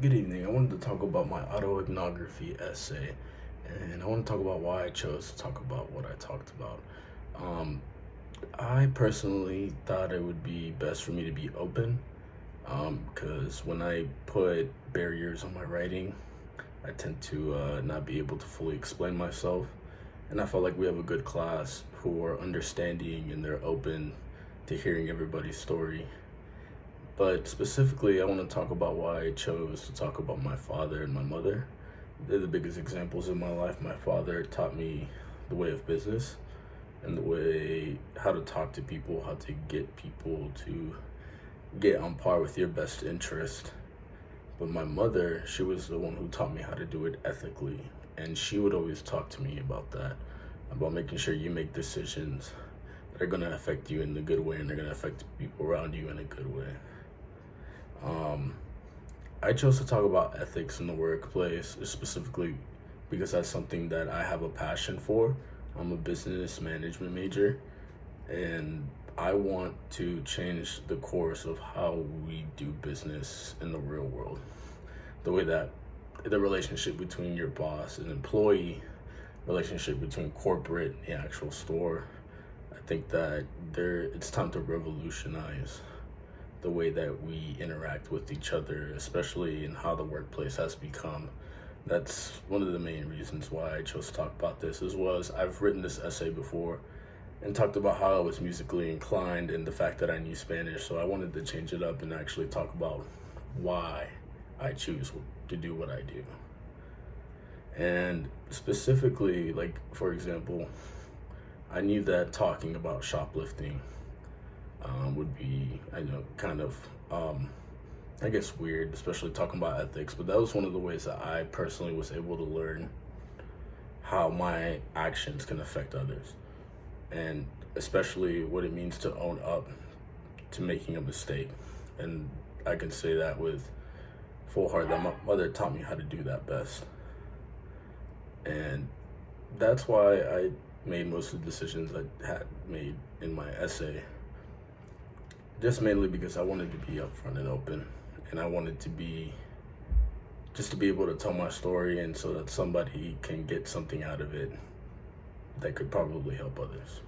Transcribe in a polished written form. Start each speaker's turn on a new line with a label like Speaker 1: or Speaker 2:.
Speaker 1: good evening. I wanted to talk about my auto-ethnography essay, and I want to talk about why I chose to talk about what I talked about. Um, I personally thought it would be best for me to be open, because when I put barriers on my writing, I tend to not be able to fully explain myself. And I felt like we have a good class who are understanding and they're open to hearing everybody's story. But specifically, I want to talk about why I chose to talk about my father and my mother. They're the biggest examples in my life. My father taught me the way of business and the way how to talk to people, how to get people to get on par with your best interest. But my mother, she was the one who taught me how to do it ethically. And she would always talk to me about that, about making sure you make decisions that are going to affect you in the good way and they're going to affect people around you in a good way. I chose to talk about ethics in the workplace specifically because that's something that I have a passion for. I'm a business management major, and I want to change the course of how we do business in the real world. The way that the relationship between your boss and employee, relationship between corporate and the actual store. I think that it's time to revolutionize the way that we interact with each other, especially in how the workplace has become. That's one of the main reasons why I chose to talk about this, as well as I've written this essay before and talked about how I was musically inclined and the fact that I knew Spanish. So I wanted to change it up and actually talk about why I choose to do what I do. And specifically, like, for example, I knew that talking about shoplifting would be, I know, kind of, I guess, weird, especially talking about ethics. But that was one of the ways that I personally was able to learn how my actions can affect others, and especially what it means to own up to making a mistake. And I can say that with full heart that my mother taught me how to do that best. And that's why I made most of the decisions I had made in my essay, just mainly because I wanted to be upfront and open, and I wanted to be just to be able to tell my story, and so that somebody can get something out of it that could probably help others.